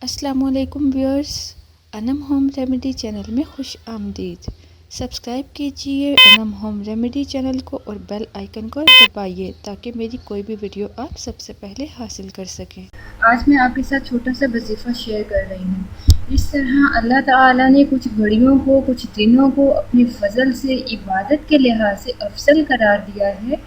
अस्सलाम वालेकुम viewers, Anam home remedy channel में खुश आमदीद। सब्सक्राइब कीजिए अनम होम रेमेडी चैनल को और बेल आइकन को दबाइए ताकि मेरी कोई भी वीडियो आप सबसे पहले हासिल कर सकें। आज मैं आपके साथ छोटा सा वजीफ़ा शेयर कर रही हूँ। इस तरह अल्लाह ताला ने कुछ घड़ियों को, कुछ दिनों को अपने फजल से इबादत के लिहाज से अफजल करार दिया है।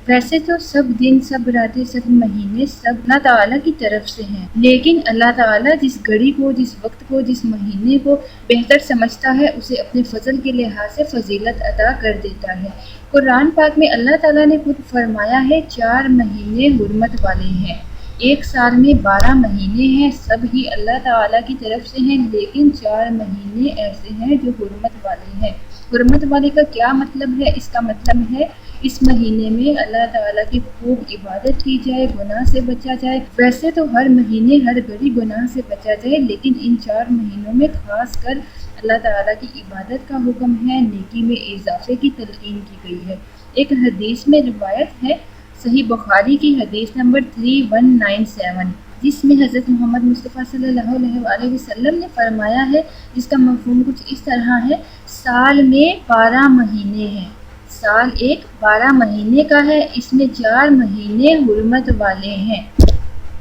वैसे तो सब दिन, सब रातें, सब महीने सब अल्लाह ताला की तरफ से हैं, लेकिन अल्लाह ताला जिस घड़ी को, जिस वक्त को, जिस महीने को बेहतर समझता है उसे अपने फजल के लिहाज से फजीलत अता कर देता है। कुरान पाक में अल्लाह ताला ने खुद फरमाया है 4 महीने हुर्मत वाले हैं। एक साल में 12 महीने हैं, सब ही अल्लाह ताला की तरफ से हैं, लेकिन 4 महीने ऐसे हैं जो हुर्मत वाले हैं। हुर्मत वाले का क्या मतलब है? इसका मतलब है इस महीने में अल्लाह ताला की खूब इबादत की जाए, गुनाह से बचा जाए। वैसे तो हर महीने हर घड़ी गुनाह से बचा जाए, लेकिन इन 4 महीनों में खास कर अल्लाह ताला की इबादत का हुक्म है, नेकी में इजाफे की तलकीन की गई है। एक हदीस में रिवायत है, सही बुखारी की हदीस नंबर 3197, जिसमें हज़रत मोहम्मद मुस्तफ़ा सल्लल्लाहु अलैहि वसल्लम ने फरमाया है, जिसका मफ़हूम कुछ इस तरह है, साल में 12 महीने हैं। साल एक 12 महीने का है, इसमें 4 महीने हुर्मत वाले हैं।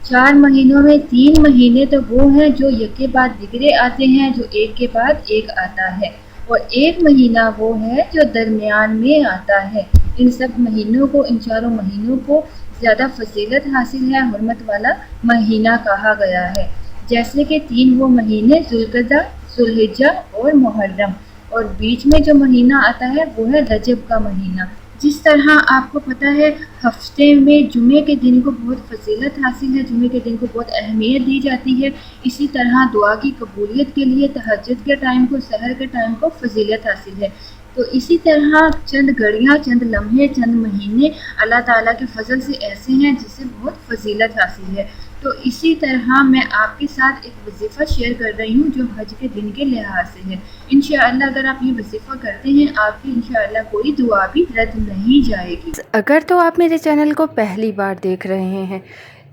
4 महीनों में 3 महीने तो वो हैं जो एक के बाद दिगरे आते हैं, जो एक के बाद एक आता है, और एक महीना वो है जो दरमियान में आता है। इन सब महीनों को, इन चारों महीनों को ज़्यादा फजीलत हासिल है, हुर्मत वाला महीना कहा गया है। जैसे कि 3 वो महीने ज़ुल्क़अदा, ज़ुल्हिज्जा और मुहर्रम, और बीच में जो महीना आता है वो है रजब का महीना। जिस तरह आपको पता है हफ्ते में जुमे के दिन को बहुत फजीलत हासिल है, जुमे के दिन को बहुत अहमियत दी जाती है, इसी तरह दुआ की कबूलियत के लिए तहज्जुद के टाइम को, सहर के टाइम को फजीलत हासिल है। तो इसी तरह चंद घड़ियाँ, चंद लम्हे, चंद महीने अल्लाह ताला के फजल से ऐसे हैं जिससे बहुत फजीलत हासिल है। तो इसी तरह मैं आपके साथ एक वजीफ़ा शेयर कर रही हूँ जो हज के दिन के लिहाज से है। इंशाअल्लाह अगर आप ये वजीफ़ा करते हैं, आपकी इंशाअल्लाह कोई दुआ भी रद्द नहीं जाएगी। अगर तो आप मेरे चैनल को पहली बार देख रहे हैं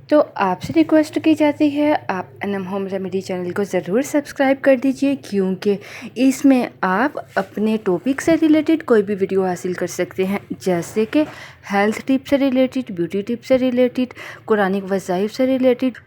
तो आपसे रिक्वेस्ट की जाती है आप अनम होम रेमेडी चैनल को ज़रूर सब्सक्राइब कर दीजिए, क्योंकि इसमें आप अपने टॉपिक से रिलेटेड कोई भी वीडियो हासिल कर सकते हैं, जैसे कि हेल्थ टिप से रिलेटेड, ब्यूटी टिप से रिलेटेड, कुरानिक वज़ाइफ से रिलेटेड।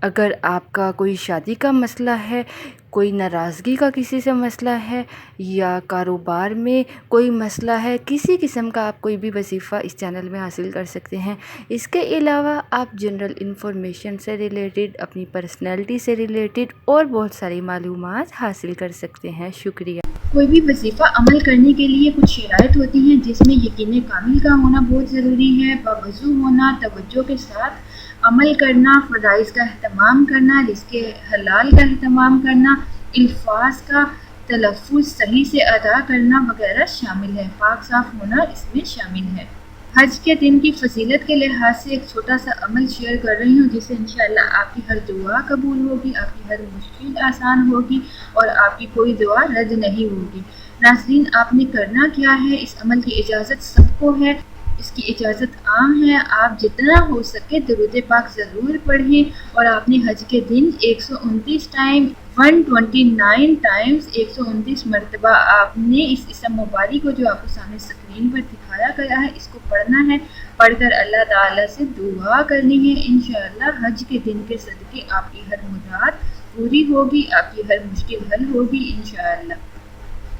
अगर आपका कोई शादी का मसला है, कोई नाराज़गी का किसी से मसला है, या कारोबार में कोई मसला है, किसी किस्म का आप कोई भी वजीफ़ा इस चैनल में हासिल कर सकते हैं। इसके अलावा आप जनरल इन्फॉर्मेशन से रिलेटेड, अपनी पर्सनैलिटी से रिलेटेड और बहुत सारी मालूमात हासिल कर सकते हैं। शुक्रिया। कोई भी वजीफ़ा अमल करने के लिए कुछ शराइत होती हैं, जिसमें यकीन कामिल का होना बहुत ज़रूरी है, बावज़ू होना, तवज्जो के साथ अमल करना, फ़राइज़ का अहतमाम करना, रिज़्क़े हलाल का अहतमाम करना, अल्फाज़ का तलफ़्फ़ुज़ सही से अदा करना वगैरह शामिल है। पाक साफ़ होना इसमें शामिल है। हज के दिन की फजीलत के लिहाज से एक छोटा सा अमल शेयर कर रही हूँ, जिससे इंशाअल्लाह आपकी हर दुआ कबूल होगी, आपकी हर मुश्किल आसान होगी और आपकी कोई दुआ रद्द नहीं होगी। नाज़रीन, आपने करना क्या है, इस अमल की इजाज़त सबको है, इसकी इजाज़त आम है। आप जितना हो सके दुरूद पाक ज़रूर पढ़ें, और आपने हज के दिन 129 टाइम 129 टाइम्स 129 मरतबा आपने इस इसम मुबारक को जो आपको सामने स्क्रीन पर दिखाया गया है इसको पढ़ना है। पढ़कर अल्लाह ताला से दुआ करनी है। इंशाअल्लाह हज के दिन के सदक़े आपकी हर मुराद पूरी होगी, आपकी हर मुश्किल हल होगी इंशाअल्लाह।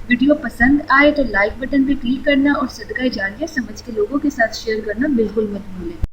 वीडियो पसंद आए तो लाइक बटन पर क्लिक करना और सदका जारिया समझ के लोगों के साथ शेयर करना बिल्कुल मत भूलें।